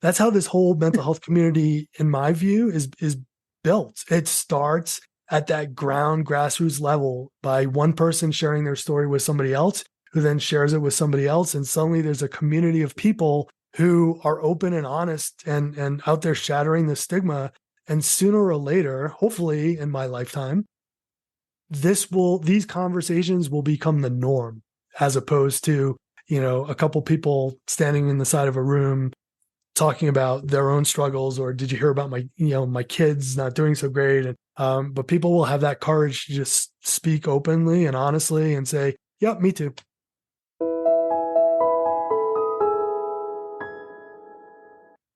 that's how this whole mental health community, in my view, is built. It starts at that grassroots level by one person sharing their story with somebody else, who then shares it with somebody else. And suddenly there's a community of people who are open and honest and out there shattering the stigma. And sooner or later, hopefully in my lifetime, these conversations will become the norm, as opposed to, a couple people standing in the side of a room talking about their own struggles, or did you hear about my kids not doing so great? And but people will have that courage to just speak openly and honestly and say, "Yep, me too."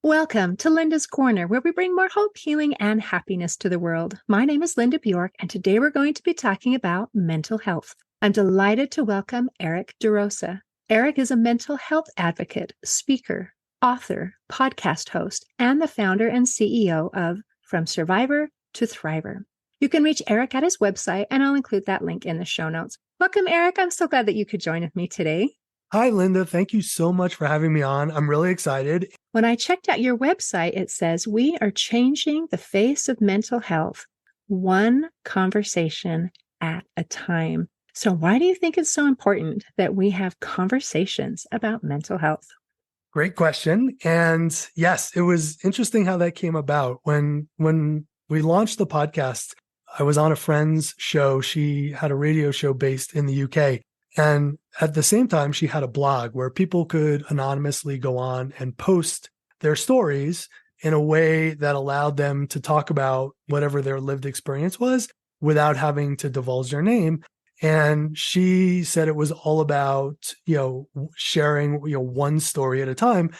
Welcome to Linda's Corner, where we bring more hope, healing, and happiness to the world. My name is Linda Bjork, and today we're going to be talking about mental health. I'm delighted to welcome Erik DaRosa. Erik is a mental health advocate, speaker, author, podcast host, and the founder and CEO of From Survivor to Thriver. You can reach Erik at his website, and I'll include that link in the show notes. Welcome, Erik. I'm so glad that you could join with me today. Hi, Linda. Thank you so much for having me on. I'm really excited. When I checked out your website, it says, we are changing the face of mental health, one conversation at a time. So why do you think it's so important that we have conversations about mental health? Great question. And yes, it was interesting how that came about. When we launched the podcast, I was on a friend's show. She had a radio show based in the UK. And at the same time, she had a blog where people could anonymously go on and post their stories in a way that allowed them to talk about whatever their lived experience was without having to divulge their name. And she said it was all about, sharing, one story at a time.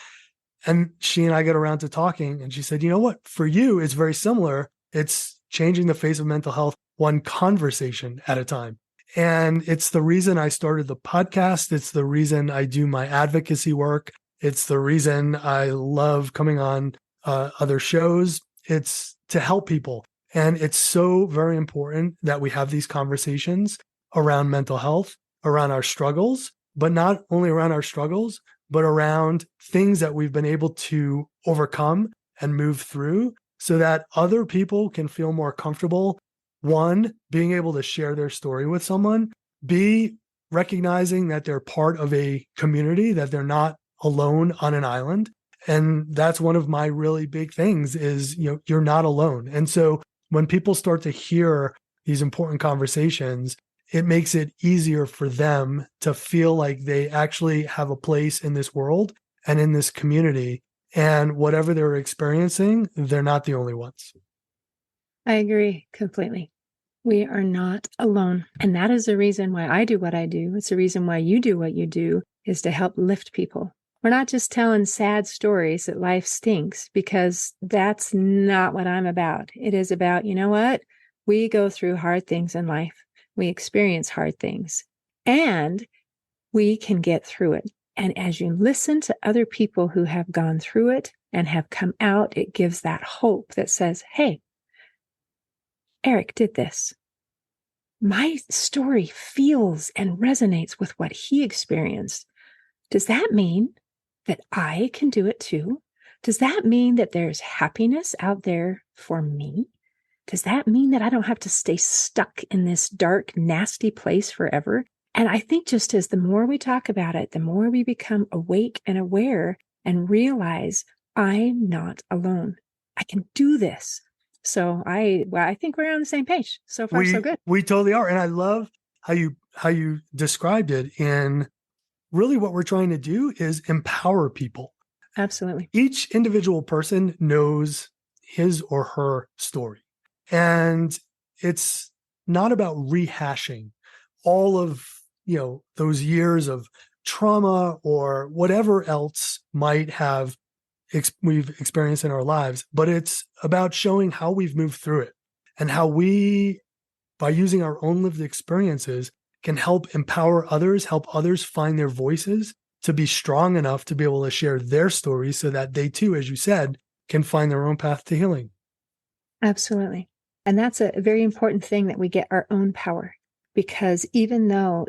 And she and I got around to talking, and she said, you know what, for you, it's very similar. It's changing the face of mental health, one conversation at a time. And it's the reason I started the podcast. It's the reason I do my advocacy work. It's the reason I love coming on other shows. It's to help people. And it's so very important that we have these conversations around mental health, around our struggles, but not only around our struggles, but around things that we've been able to overcome and move through so that other people can feel more comfortable. One, being able to share their story with someone. B, recognizing that they're part of a community, that they're not alone on an island. And that's one of my really big things is, you're not alone. And so when people start to hear these important conversations, it makes it easier for them to feel like they actually have a place in this world and in this community. And whatever they're experiencing, they're not the only ones. I agree completely. We are not alone. And that is the reason why I do what I do. It's the reason why you do what you do, is to help lift people. We're not just telling sad stories that life stinks, because that's not what I'm about. It is about, you know what? We go through hard things in life. We experience hard things, and we can get through it. And as you listen to other people who have gone through it and have come out, it gives that hope that says, hey, Erik did this. My story feels and resonates with what he experienced. Does that mean that I can do it too? Does that mean that there's happiness out there for me? Does that mean that I don't have to stay stuck in this dark, nasty place forever? And I think just as the more we talk about it, the more we become awake and aware and realize I'm not alone. I can do this. So I think we're on the same page. So far, so good. We totally are. And I love how you described it. In really what we're trying to do is empower people. Absolutely. Each individual person knows his or her story. And it's not about rehashing all of, those years of trauma or whatever else might have we've experienced in our lives, but it's about showing how we've moved through it and how we, by using our own lived experiences, can help empower others, help others find their voices to be strong enough to be able to share their stories so that they too, as you said, can find their own path to healing. Absolutely. And that's a very important thing, that we get our own power, because even though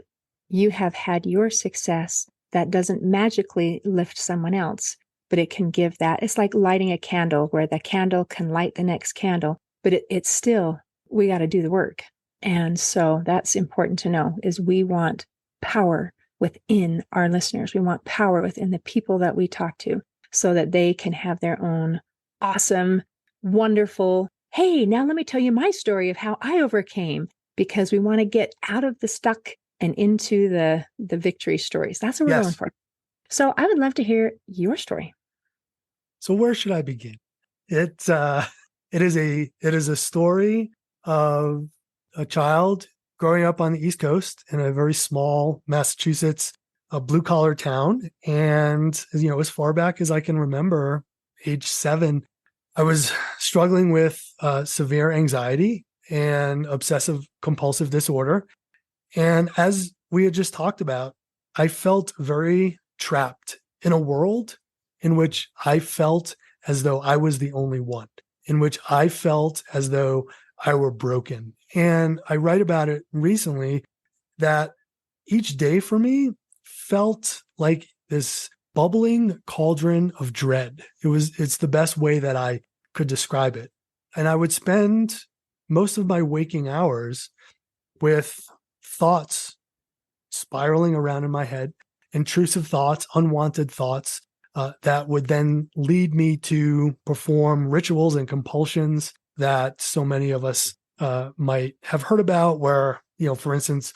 you have had your success, that doesn't magically lift someone else. but it can give that. It's like lighting a candle where the candle can light the next candle, but it's still, we got to do the work. And so that's important to know is we want power within our listeners. We want power within the people that we talk to so that they can have their own awesome, wonderful, hey, now let me tell you my story of how I overcame, because we want to get out of the stuck and into the victory stories. That's what we're going for. So I would love to hear your story. So where should I begin? It is a story of a child growing up on the East Coast in a very small Massachusetts, a blue collar town. And, as far back as I can remember, age 7, I was struggling with severe anxiety and obsessive compulsive disorder. And as we had just talked about, I felt very trapped in a world in which I felt as though I was the only one, in which I felt as though I were broken. And I write about it recently that each day for me felt like this bubbling cauldron of dread. It's the best way that I could describe it. And I would spend most of my waking hours with thoughts spiraling around in my head, intrusive thoughts, unwanted thoughts that would then lead me to perform rituals and compulsions that so many of us might have heard about, where, for instance,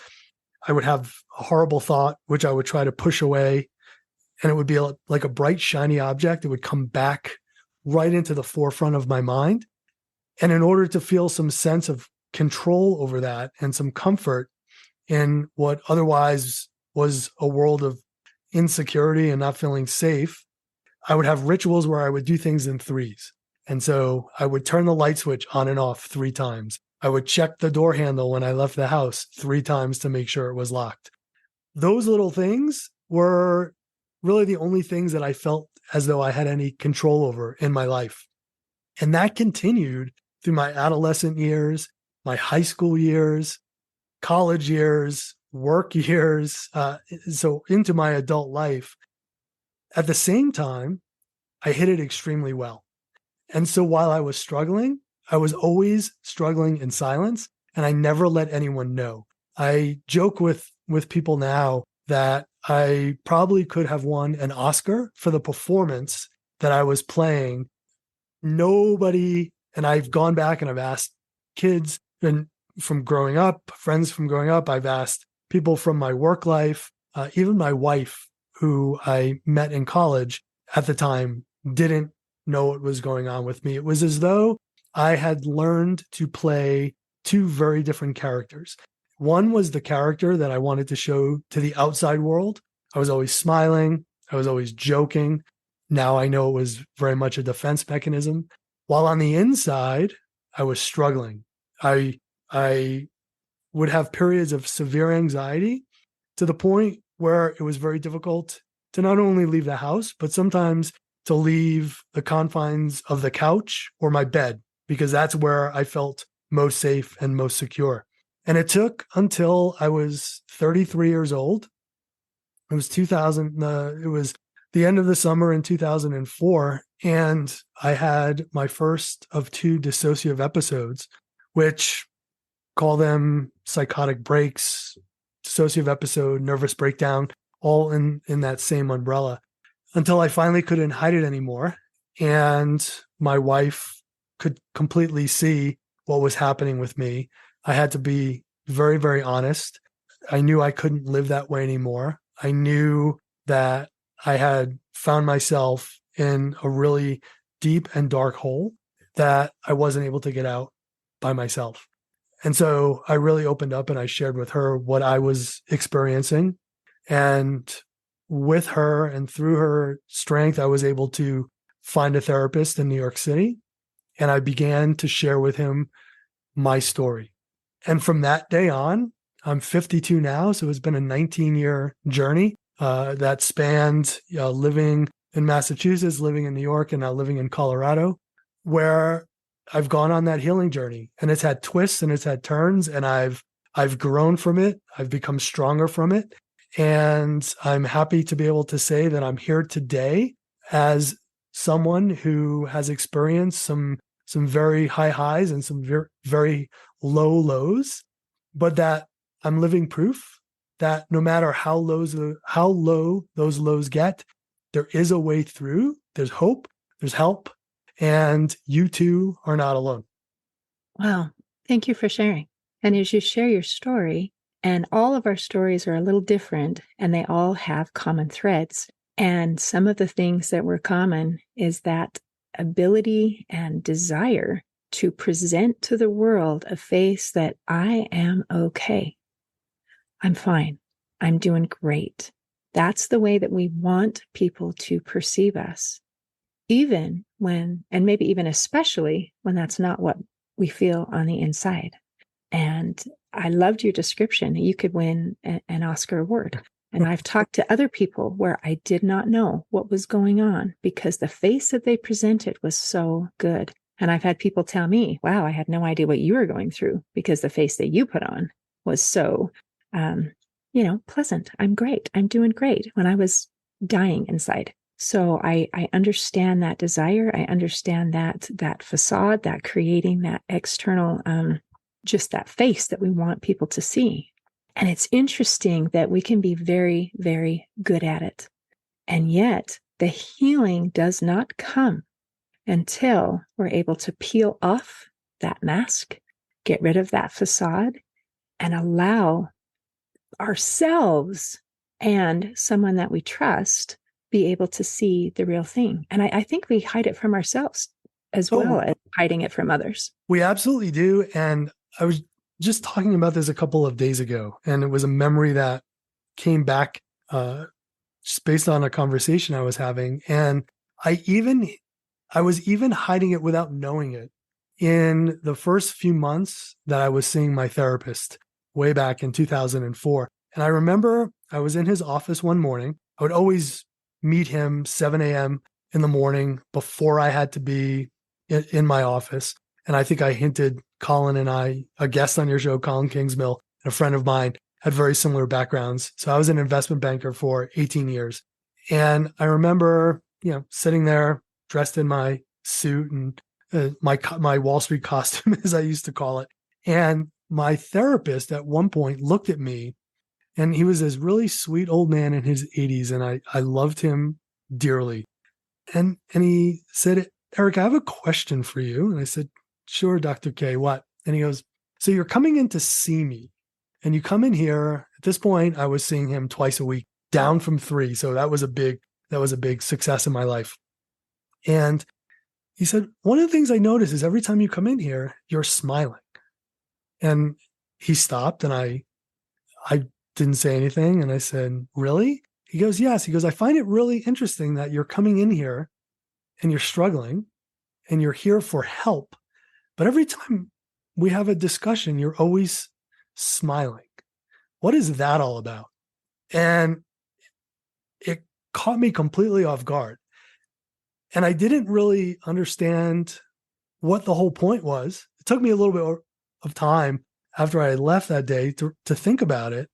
I would have a horrible thought, which I would try to push away, and it would be like a bright, shiny object. It would come back right into the forefront of my mind. And in order to feel some sense of control over that and some comfort in what otherwise was a world of insecurity and not feeling safe, I would have rituals where I would do things in threes. And so I would turn the light switch on and off 3 times. I would check the door handle when I left the house 3 times to make sure it was locked. Those little things were really the only things that I felt as though I had any control over in my life. And that continued through my adolescent years, my high school years, college years, work years, so into my adult life. At the same time, I hid it extremely well. And so while I was struggling, I was always struggling in silence, and I never let anyone know. I joke with people now that I probably could have won an Oscar for the performance that I was playing. Nobody, and I've gone back and I've asked kids and from growing up, friends from growing up, I've asked people from my work life, even my wife, who I met in college at the time, didn't know what was going on with me. It was as though I had learned to play 2 very different characters. One was the character that I wanted to show to the outside world. I was always smiling. I was always joking. Now I know it was very much a defense mechanism. While on the inside, I was struggling. I would have periods of severe anxiety to the point where it was very difficult to not only leave the house, but sometimes to leave the confines of the couch or my bed, because that's where I felt most safe and most secure. And it took until I was 33 years old. It was 2000. It was the end of the summer in 2004. And I had my first of 2 dissociative episodes, which call them psychotic breaks, dissociative episode, nervous breakdown, all in that same umbrella, until I finally couldn't hide it anymore. And my wife could completely see what was happening with me. I had to be very, very honest. I knew I couldn't live that way anymore. I knew that I had found myself in a really deep and dark hole that I wasn't able to get out by myself. And so I really opened up and I shared with her what I was experiencing. And with her and through her strength, I was able to find a therapist in New York City. And I began to share with him my story. And from that day on, I'm 52 now. So it's been a 19-year journey that spanned living in Massachusetts, living in New York, and now living in Colorado, where I've gone on that healing journey. And it's had twists and it's had turns, and I've grown from it. I've become stronger from it. And I'm happy to be able to say that I'm here today as someone who has experienced some very high highs and some very, very low lows, but that I'm living proof that no matter how low those lows get, there is a way through. There's hope, there's help, and you too are not alone. Wow. Thank you for sharing. And as you share your story, and all of our stories are a little different, and they all have common threads. And some of the things that were common is that ability and desire to present to the world a face that I am okay. I'm fine. I'm doing great. That's the way that we want people to perceive us, even when, and maybe even especially when that's not what we feel on the inside. And I loved your description. You could win an Oscar award. And I've talked to other people where I did not know what was going on because the face that they presented was so good. And I've had people tell me, wow, I had no idea what you were going through because the face that you put on was so, pleasant. I'm great. I'm doing great when I was dying inside. So I understand that desire. I understand that facade, that creating that external, just that face that we want people to see. And it's interesting that we can be very, very good at it. And yet the healing does not come until we're able to peel off that mask, get rid of that facade, and allow ourselves and someone that we trust be able to see the real thing. And I think we hide it from ourselves as well as hiding it from others. We absolutely do. And I was just talking about this a couple of days ago, and it was a memory that came back just based on a conversation I was having. And I was even hiding it without knowing it in the first few months that I was seeing my therapist way back in 2004. And I remember I was in his office one morning. I would always meet him 7 a.m. in the morning before I had to be in my office. And I think I hinted Colin and I, a guest on your show, Colin Kingsmill, and a friend of mine, had very similar backgrounds. So I was an investment banker for 18 years. And I remember, sitting there dressed in my suit and my Wall Street costume, as I used to call it. And my therapist at one point looked at me, and he was this really sweet old man in his 80s. And I loved him dearly. And he said, Erik, I have a question for you. And I said, sure, Dr. K, what? And he goes, so you're coming in to see me, and you come in here. At this point, I was seeing him twice a week, down from 3. So that was a big success in my life. And he said, one of the things I notice is every time you come in here, you're smiling. And he stopped, and I didn't say anything. And I said, really? He goes, yes. He goes, I find it really interesting that you're coming in here and you're struggling and you're here for help. But every time we have a discussion, you're always smiling. What is that all about? And it caught me completely off guard. And I didn't really understand what the whole point was. It took me a little bit of time after I left that day to think about it.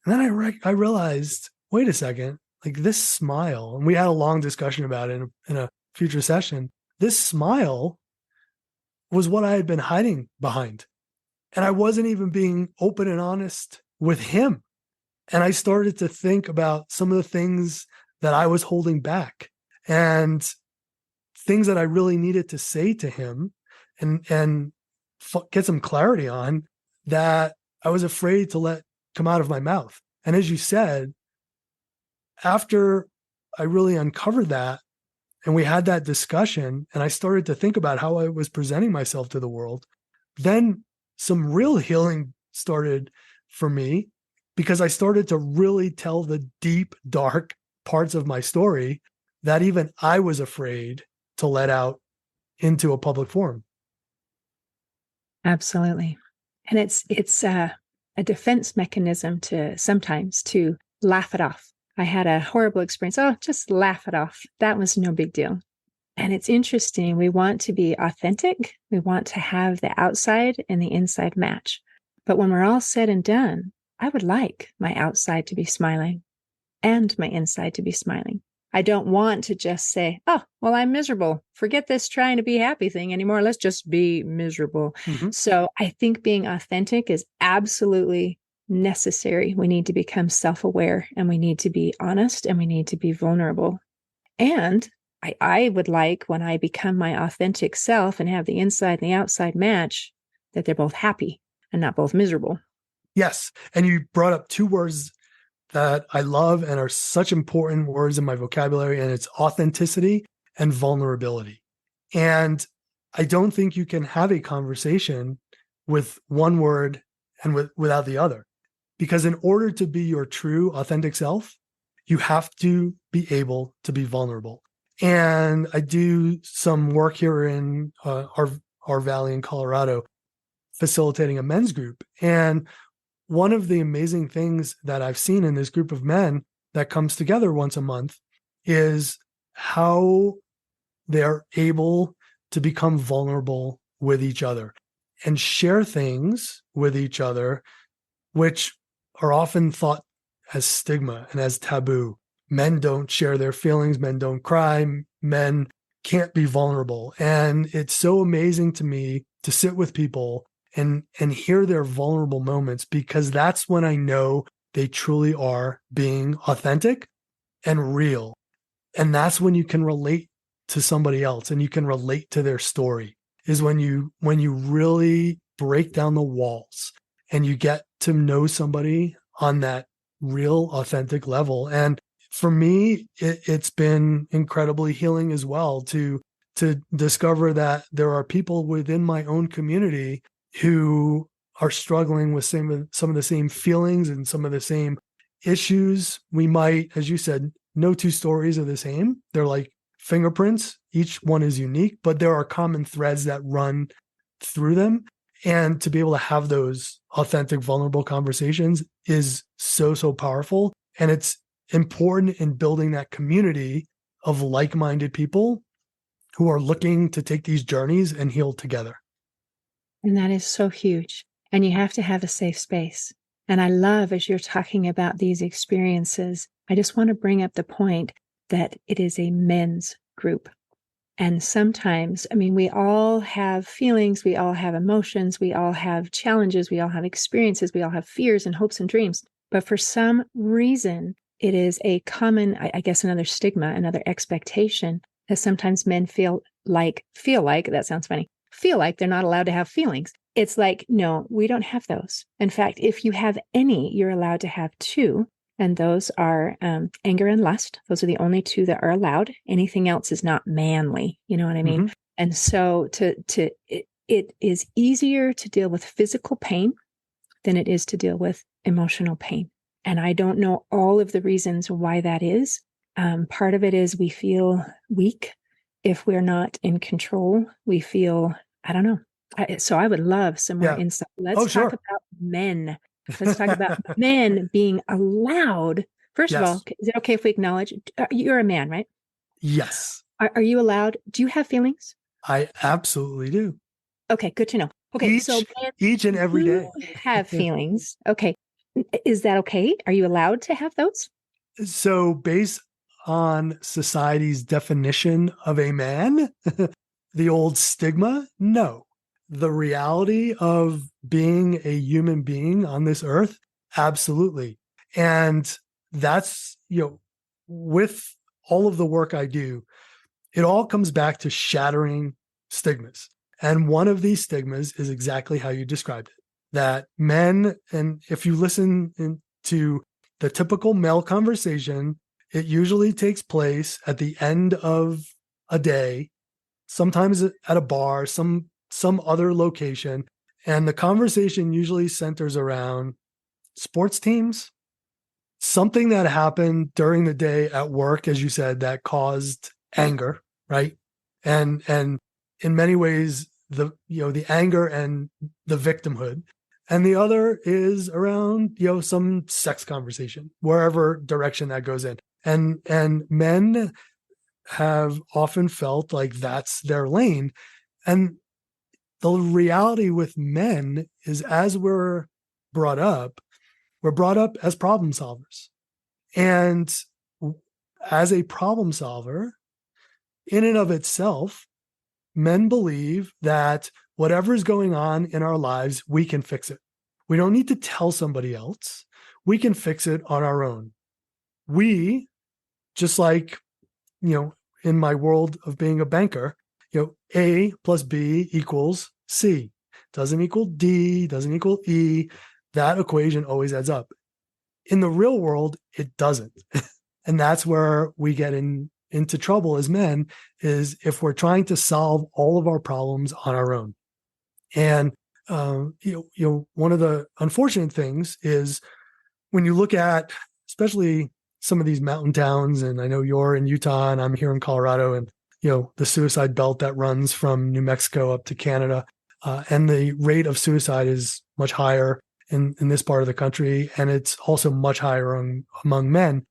And then I realized, wait a second, like this smile, and we had a long discussion about it in a future session. This smile was what I had been hiding behind. And I wasn't even being open and honest with him. And I started to think about some of the things that I was holding back and things that I really needed to say to him and get some clarity on that I was afraid to let come out of my mouth. And as you said, after I really uncovered that and we had that discussion and I started to think about how I was presenting myself to the world, then some real healing started for me because I started to really tell the deep, dark parts of my story that even I was afraid to let out into a public forum. Absolutely. And it's a defense mechanism to sometimes to laugh it off. I had a horrible experience. Oh, just laugh it off. That was no big deal. And it's interesting. We want to be authentic. We want to have the outside and the inside match. But when we're all said and done, I would like my outside to be smiling and my inside to be smiling. I don't want to just say, oh, well, I'm miserable. Forget this trying to be happy thing anymore. Let's just be miserable. Mm-hmm. So I think being authentic is absolutely necessary. We need to become self-aware, and we need to be honest, and we need to be vulnerable. And I would like, when I become my authentic self and have the inside and the outside match, that they're both happy and not both miserable. Yes. And you brought up two words that I love and are such important words in my vocabulary, and it's authenticity and vulnerability. And I don't think you can have a conversation with one word and without the other, because in order to be your true authentic self, you have to be able to be vulnerable. And I do some work here in our valley in Colorado, facilitating a men's group. And one of the amazing things that I've seen in this group of men that comes together once a month is how they're able to become vulnerable with each other and share things with each other, which are often thought as stigma and as taboo. Men don't share their feelings. Men don't cry. Men can't be vulnerable. And it's so amazing to me to sit with people and hear their vulnerable moments, because that's when I know they truly are being authentic and real. And that's when you can relate to somebody else and you can relate to their story, is when you really break down the walls and you get to know somebody on that real authentic level. And for me, it's been incredibly healing as well to discover that there are people within my own community who are struggling with some of the same feelings and some of the same issues. We might, as you said, no two stories are the same. They're like fingerprints. Each one is unique, but there are common threads that run through them. And to be able to have those authentic, vulnerable conversations is so, so powerful. And it's important in building that community of like-minded people who are looking to take these journeys and heal together. And that is so huge. And you have to have a safe space. And I love, as you're talking about these experiences, I just want to bring up the point that it is a men's group. And sometimes, I mean, we all have feelings, we all have emotions, we all have challenges, we all have experiences, we all have fears and hopes and dreams. But for some reason, it is a common, I guess, another stigma, another expectation that sometimes men feel like, that sounds funny, feel like they're not allowed to have feelings. It's like, no, we don't have those. In fact, if you have any, you're allowed to have two. And those are anger and lust. Those are the only two that are allowed. Anything else is not manly. You know what I mean? Mm-hmm. And so it is easier to deal with physical pain than it is to deal with emotional pain. And I don't know all of the reasons why that is. Part of it is we feel weak if we're not in control. We feel, I don't know. So I would love some more insight. Let's talk about men. Let's talk about men being allowed. First of all, is it okay if we acknowledge you're a man, right? Yes. Are you allowed? Do you have feelings? I absolutely do. Okay, good to know. Okay, so each and every day have feelings. Okay, is that okay? Are you allowed to have those? So, based on society's definition of a man, the old stigma, no. The reality of being a human being on this earth, absolutely. And that's, with all of the work I do, it all comes back to shattering stigmas. And one of these stigmas is exactly how you described it, that men, and if you listen to the typical male conversation, it usually takes place at the end of a day, sometimes at a bar, some other location. And the conversation usually centers around sports teams, something that happened during the day at work, as you said, that caused anger, right? And in many ways, the anger and the victimhood. And the other is around, some sex conversation, wherever direction that goes in. And men have often felt like that's their lane. And the reality with men is, as we're brought up as problem solvers. And as a problem solver, in and of itself, men believe that whatever is going on in our lives, we can fix it. We don't need to tell somebody else. We can fix it on our own. We, just like, in my world of being a banker, A plus B equals C. Doesn't equal D, doesn't equal E. That equation always adds up. In the real world, it doesn't. And that's where we get into trouble as men, is if we're trying to solve all of our problems on our own. And one of the unfortunate things is when you look at, especially some of these mountain towns, and I know you're in Utah and I'm here in Colorado, and the suicide belt that runs from New Mexico up to Canada, and the rate of suicide is much higher in this part of the country, and it's also much higher among men.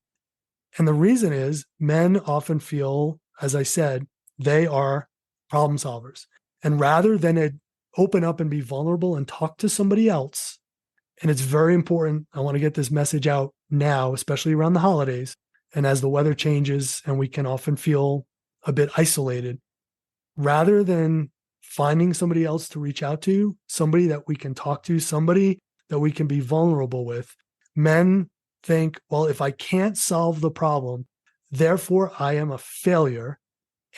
And the reason is men often feel, as I said, they are problem solvers. And rather than open up and be vulnerable and talk to somebody else, and it's very important, I want to get this message out now, especially around the holidays, and as the weather changes and we can often feel a bit isolated, rather than finding somebody else to reach out to, somebody that we can talk to, somebody that we can be vulnerable with, men think, well, if I can't solve the problem, therefore I am a failure.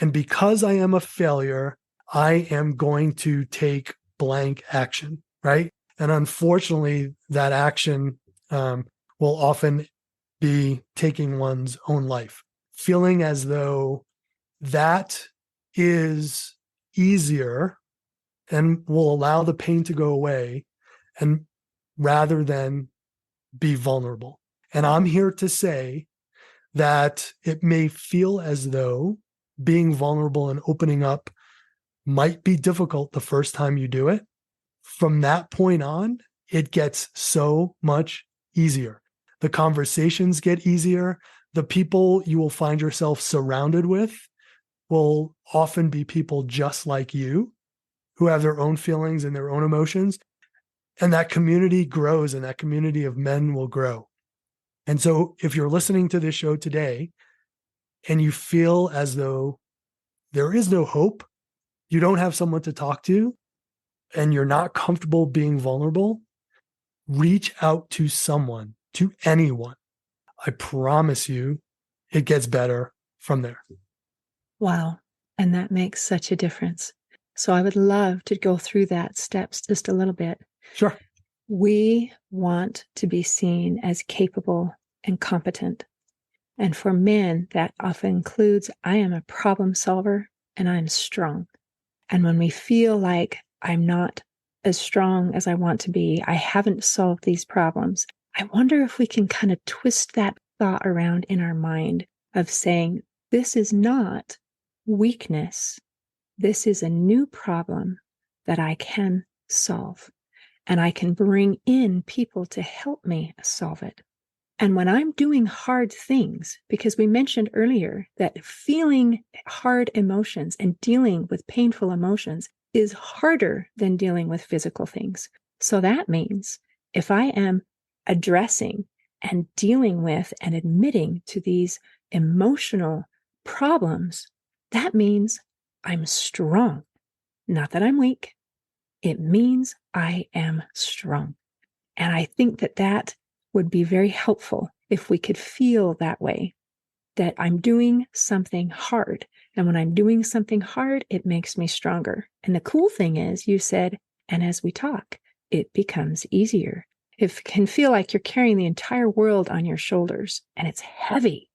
And because I am a failure, I am going to take blank action, right? And unfortunately, that action will often be taking one's own life, feeling as though that is easier and will allow the pain to go away, and rather than be vulnerable. And I'm here to say that it may feel as though being vulnerable and opening up might be difficult the first time you do it. From that point on, it gets so much easier. The conversations get easier. The people you will find yourself surrounded with will often be people just like you, who have their own feelings and their own emotions. And that community grows, and that community of men will grow. And so if you're listening to this show today and you feel as though there is no hope, you don't have someone to talk to, and you're not comfortable being vulnerable, reach out to someone, to anyone. I promise you, it gets better from there. Wow. And that makes such a difference. So I would love to go through that steps just a little bit. Sure. We want to be seen as capable and competent. And for men, that often includes, I am a problem solver and I'm strong. And when we feel like I'm not as strong as I want to be, I haven't solved these problems, I wonder if we can kind of twist that thought around in our mind of saying, this is not weakness. This is a new problem that I can solve. And I can bring in people to help me solve it. And when I'm doing hard things, because we mentioned earlier that feeling hard emotions and dealing with painful emotions is harder than dealing with physical things. So that means if I am addressing and dealing with and admitting to these emotional problems, that means I'm strong. Not that I'm weak. It means I am strong. And I think that would be very helpful if we could feel that way, that I'm doing something hard. And when I'm doing something hard, it makes me stronger. And the cool thing is, you said, and as we talk, it becomes easier. It can feel like you're carrying the entire world on your shoulders, and it's heavy.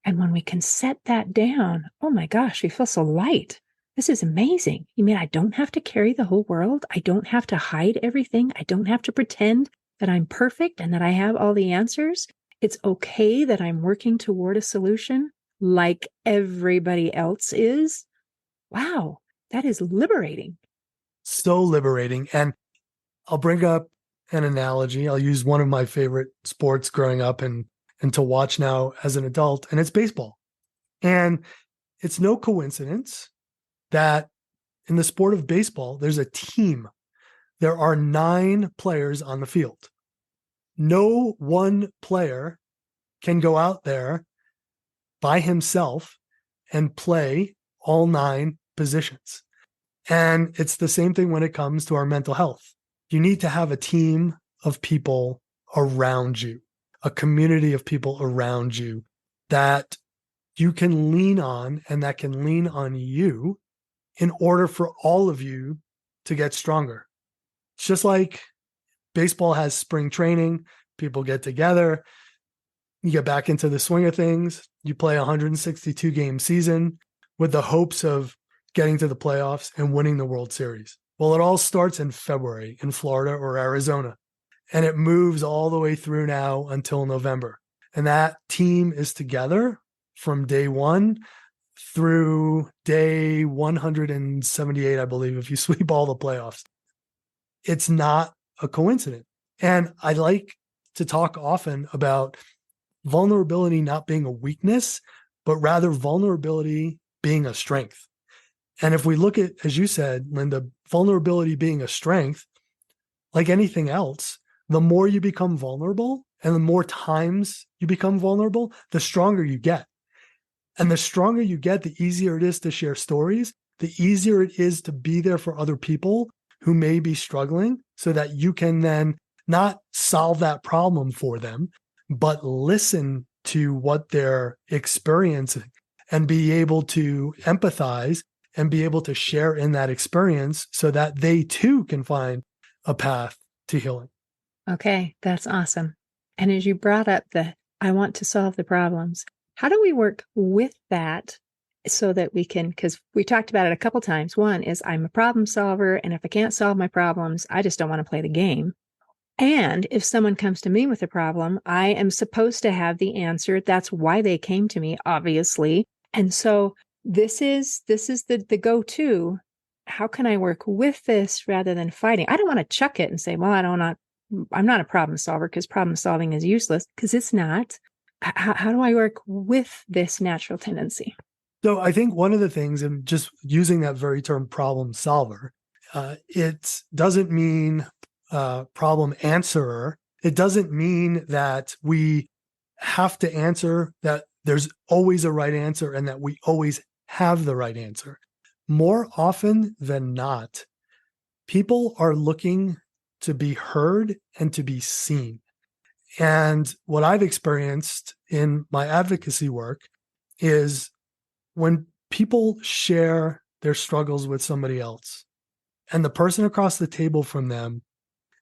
And when we can set that down, oh my gosh, we feel so light. This is amazing. You mean I don't have to carry the whole world? I don't have to hide everything. I don't have to pretend that I'm perfect and that I have all the answers. It's okay that I'm working toward a solution like everybody else is. Wow, that is liberating. So liberating. And I'll bring up an analogy. I'll use one of my favorite sports growing up and to watch now as an adult, and it's baseball. And it's no coincidence that in the sport of baseball, there's a team. There are 9 players on the field. No one player can go out there by himself and play all 9 positions. And it's the same thing when it comes to our mental health. You need to have a team of people around you, a community of people around you that you can lean on and that can lean on you in order for all of you to get stronger. It's just like baseball has spring training, people get together, you get back into the swing of things, you play a 162 game season with the hopes of getting to the playoffs and winning the World Series. Well, it all starts in February in Florida or Arizona, and it moves all the way through now until November. And that team is together from day 1 through day 178, I believe, if you sweep all the playoffs. It's not a coincidence. And I like to talk often about vulnerability not being a weakness, but rather vulnerability being a strength. And if we look at, as you said, Linda, vulnerability being a strength, like anything else, the more you become vulnerable and the more times you become vulnerable, the stronger you get. And the stronger you get, the easier it is to share stories, the easier it is to be there for other people who may be struggling so that you can then not solve that problem for them, but listen to what they're experiencing and be able to empathize and be able to share in that experience so that they too can find a path to healing. Okay, that's awesome. And as you brought up I want to solve the problems, how do we work with that so that we can, because we talked about it a couple times. One is I'm a problem solver, and if I can't solve my problems, I just don't want to play the game. And if someone comes to me with a problem, I am supposed to have the answer. That's why they came to me, obviously. And so this is the go-to. How can I work with this rather than fighting? I don't want to chuck it and say, well, I'm not a problem solver because problem solving is useless, because it's not. How do I work with this natural tendency? So I think one of the things, and just using that very term problem solver, it doesn't mean problem answerer. It doesn't mean that we have to answer, that there's always a right answer and that we always have the right answer. More often than not, people are looking to be heard and to be seen. And what I've experienced in my advocacy work is when people share their struggles with somebody else and the person across the table from them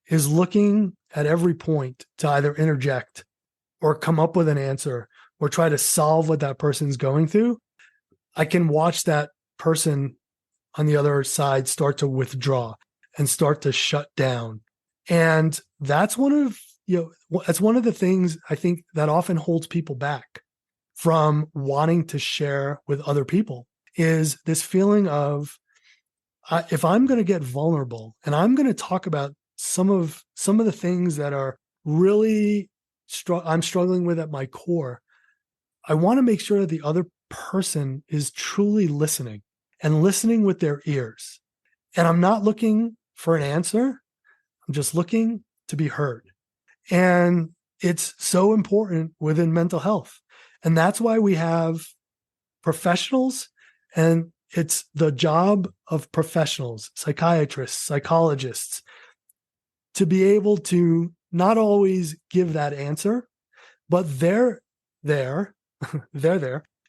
is looking at every point to either interject or come up with an answer or try to solve what that person's going through, I can watch that person on the other side start to withdraw and start to shut down. And that's one of the things I think that often holds people back from wanting to share with other people, is this feeling of, if I'm going to get vulnerable and I'm going to talk about some of the things that are really I'm struggling with at my core, I want to make sure that the other person is truly listening and listening with their ears. And I'm not looking for an answer. I'm just looking to be heard. And it's so important within mental health. And that's why we have professionals, and it's the job of professionals, psychiatrists, psychologists, to be able to not always give that answer, but they're there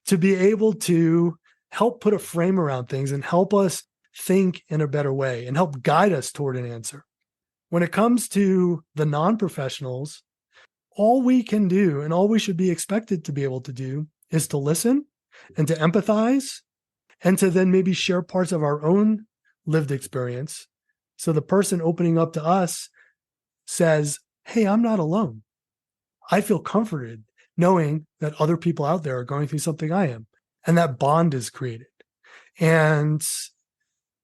to be able to help put a frame around things and help us think in a better way and help guide us toward an answer. When it comes to the non-professionals, all we can do and all we should be expected to be able to do is to listen and to empathize and to then maybe share parts of our own lived experience. So the person opening up to us says, hey, I'm not alone. I feel comforted knowing that other people out there are going through something I am. And that bond is created. And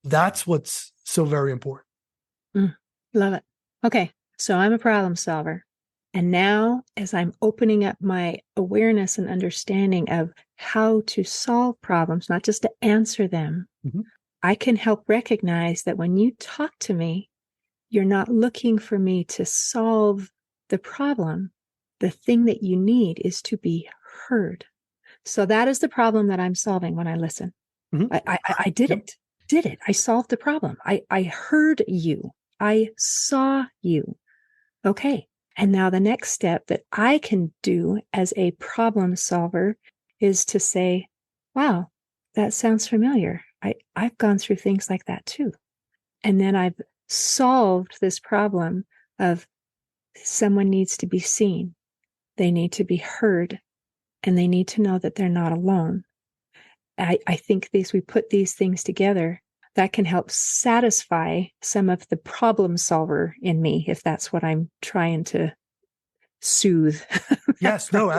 that's what's so very important. Love it. Okay. So I'm a problem solver. And now, as I'm opening up my awareness and understanding of how to solve problems, not just to answer them, I can help recognize that when you talk to me, you're not looking for me to solve the problem. The thing that you need is to be heard. So that is the problem that I'm solving when I listen. Mhm. I did Yep. it. Did it. I solved the problem. I heard you. I saw you. Okay. And now the next step that I can do as a problem solver is to say, wow, that sounds familiar. I've gone through things like that too. And then I've solved this problem of someone needs to be seen. They need to be heard, and they need to know that they're not alone. I think we put these things together, that can help satisfy some of the problem solver in me, if that's what I'm trying to soothe. Yes, no,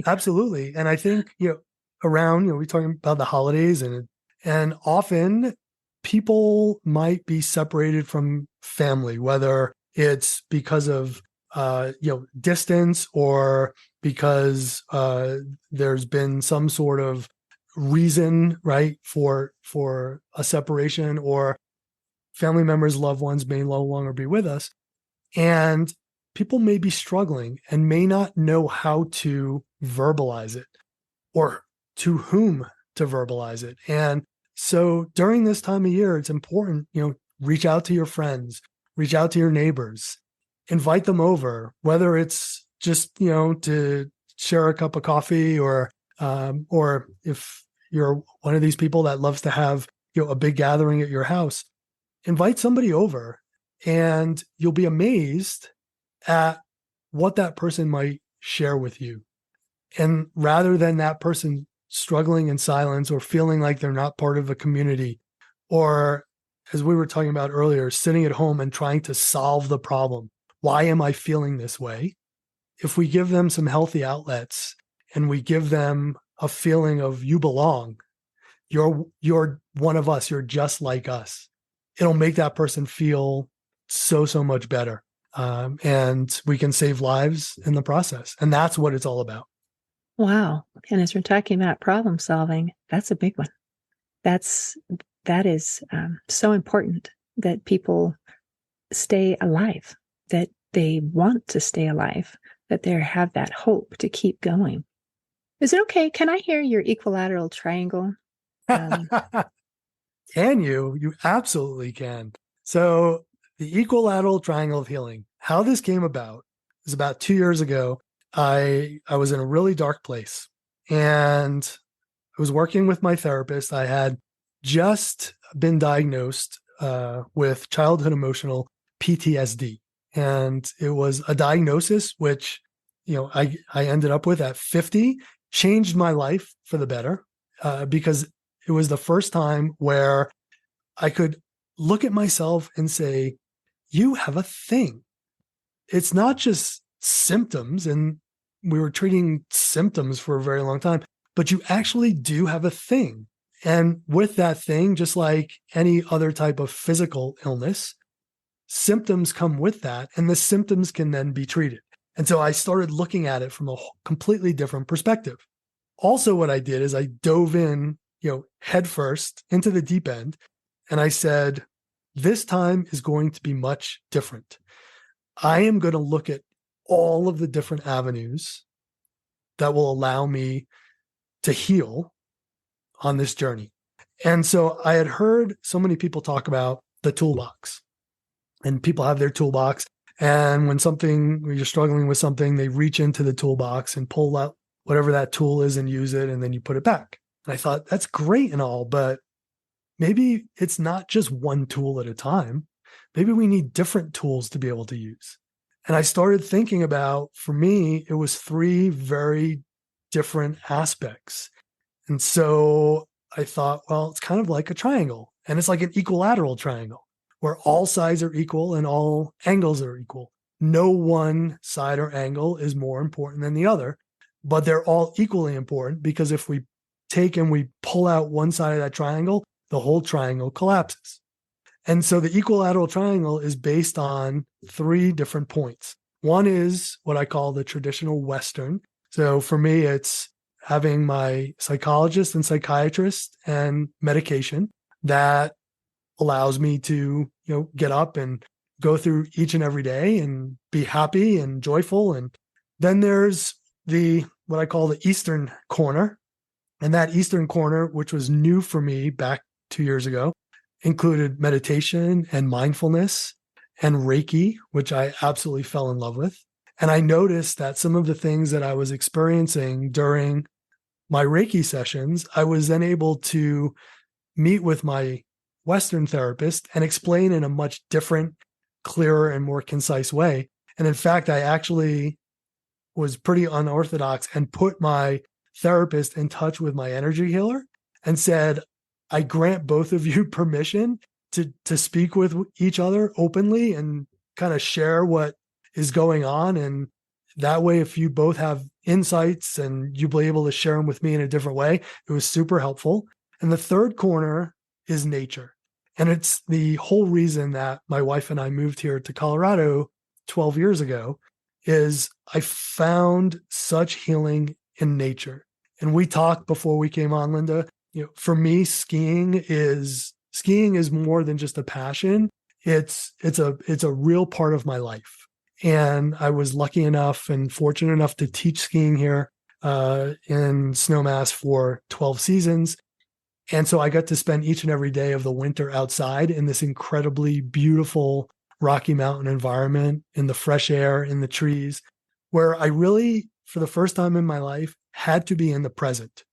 absolutely. And I think, around, we're talking about the holidays, and often people might be separated from family, whether it's because of distance, or because there's been some sort of reason, right, for a separation, or family members, loved ones may no longer be with us. And people may be struggling and may not know how to verbalize it, or to whom to verbalize it. And so during this time of year, it's important, reach out to your friends, reach out to your neighbors, invite them over, whether it's just, to share a cup of coffee, or if you're one of these people that loves to have, a big gathering at your house, invite somebody over, and you'll be amazed at what that person might share with you. And rather than that person struggling in silence, or feeling like they're not part of a community, or, as we were talking about earlier, sitting at home and trying to solve the problem. Why am I feeling this way? If we give them some healthy outlets, and we give them a feeling of, you belong, you're one of us, you're just like us, it'll make that person feel so much better. And we can save lives in the process. And that's what it's all about. Wow. And as we're talking about problem solving, that's a big one. That is so important, that people stay alive, that they want to stay alive, that they have that hope to keep going. Is it okay? Can I hear your equilateral triangle? Can you? You absolutely can. So the equilateral triangle of healing, how this came about is about 2 years ago. I was in a really dark place, and I was working with my therapist. I had just been diagnosed with childhood emotional PTSD. And it was a diagnosis which, I ended up with at 50, changed my life for the better, because it was the first time where I could look at myself and say, you have a thing. It's not just symptoms. And we were treating symptoms for a very long time, but you actually do have a thing. And with that thing, just like any other type of physical illness, symptoms come with that, and the symptoms can then be treated. And so I started looking at it from a completely different perspective. Also, what I did is I dove in, head first into the deep end, and I said, this time is going to be much different. I am going to look at all of the different avenues that will allow me to heal on this journey. And so I had heard so many people talk about the toolbox, and people have their toolbox. And when you're struggling with something, they reach into the toolbox and pull out whatever that tool is and use it, and then you put it back. And I thought, that's great and all, but maybe it's not just one tool at a time. Maybe we need different tools to be able to use. And I started thinking about, for me, it was 3 very different aspects. And so I thought, well, it's kind of like a triangle, and it's like an equilateral triangle where all sides are equal and all angles are equal. No one side or angle is more important than the other, but they're all equally important, because if we take and we pull out one side of that triangle, the whole triangle collapses. And so the equilateral triangle is based on 3 different points. One is what I call the traditional Western. So for me, it's having my psychologist and psychiatrist and medication that allows me to, get up and go through each and every day and be happy and joyful. And then there's what I call the Eastern corner, And that Eastern corner, which was new for me back 2 years ago, included meditation and mindfulness and Reiki, which I absolutely fell in love with. And I noticed that some of the things that I was experiencing during my Reiki sessions, I was then able to meet with my Western therapist and explain in a much different, clearer, and more concise way. And in fact, I actually was pretty unorthodox and put my therapist in touch with my energy healer and said, I grant both of you permission to speak with each other openly and kind of share what is going on. And that way, if you both have insights and you'll be able to share them with me in a different way, it was super helpful. And the third corner is nature. And it's the whole reason that my wife and I moved here to Colorado 12 years ago is I found such healing in nature. And we talked before we came on, Linda, for me, skiing is more than just a passion. It's a real part of my life. And I was lucky enough and fortunate enough to teach skiing here in Snowmass for 12 seasons. And so I got to spend each and every day of the winter outside in this incredibly beautiful Rocky Mountain environment, in the fresh air, in the trees, where I really, for the first time in my life, had to be in the present.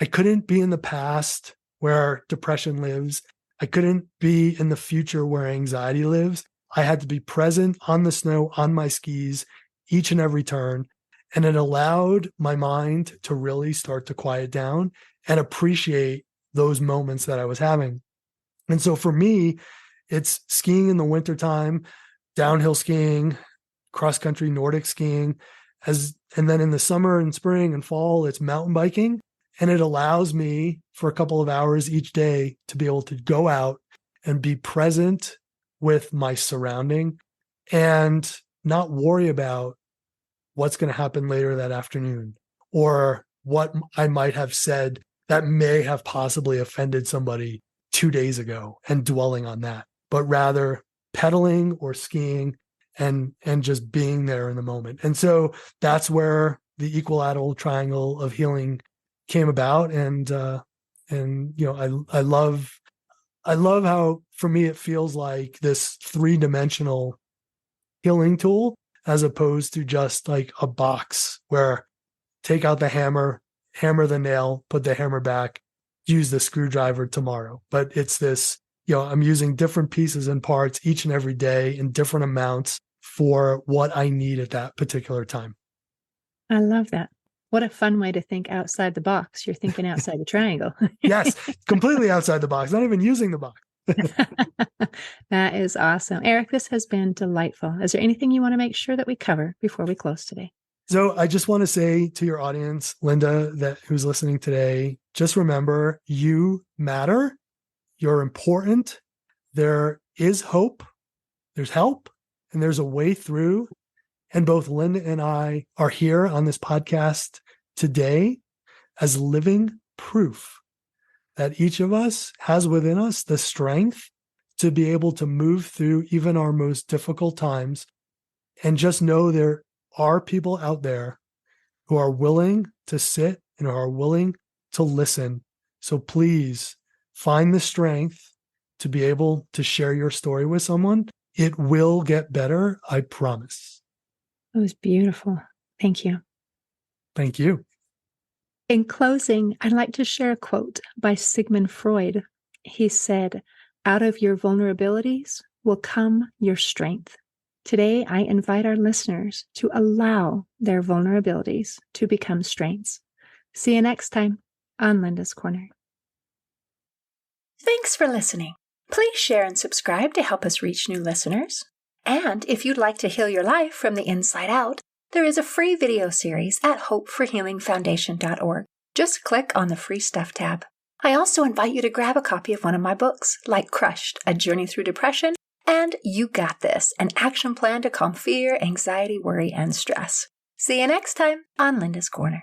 I couldn't be in the past where depression lives. I couldn't be in the future where anxiety lives. I had to be present on the snow, on my skis, each and every turn. And it allowed my mind to really start to quiet down and appreciate those moments that I was having. And so for me, it's skiing in the wintertime, downhill skiing, cross-country Nordic skiing, and then in the summer and spring and fall, it's mountain biking. And it allows me for a couple of hours each day to be able to go out and be present with my surrounding and not worry about what's going to happen later that afternoon or what I might have said that may have possibly offended somebody 2 days ago and dwelling on that, but rather pedaling or skiing and just being there in the moment. And so that's where the equilateral triangle of healing came about. And I love how, for me, it feels like this 3-dimensional healing tool as opposed to just like a box where take out the hammer the nail, put the hammer back, use the screwdriver tomorrow. But it's this, I'm using different pieces and parts each and every day in different amounts for what I need at that particular time. I love that. What a fun way to think outside the box. You're thinking outside the triangle. Yes, completely outside the box, not even using the box. That is awesome. Erik, this has been delightful. Is there anything you want to make sure that we cover before we close today? So I just want to say to your audience, Linda, who's listening today, just remember you matter. You're important. There is hope. There's help, and there's a way through. And both Linda and I are here on this podcast today as living proof that each of us has within us the strength to be able to move through even our most difficult times. And just know there are people out there who are willing to sit and are willing to listen. So please find the strength to be able to share your story with someone. It will get better, I promise. It was beautiful. Thank you. Thank you. In closing, I'd like to share a quote by Sigmund Freud. He said, "Out of your vulnerabilities will come your strength." Today, I invite our listeners to allow their vulnerabilities to become strengths. See you next time on Linda's Corner. Thanks for listening. Please share and subscribe to help us reach new listeners. And if you'd like to heal your life from the inside out, there is a free video series at hopeforhealingfoundation.org. Just click on the Free Stuff tab. I also invite you to grab a copy of one of my books, like Crushed, A Journey Through Depression, and You Got This, an action plan to calm fear, anxiety, worry, and stress. See you next time on Linda's Corner.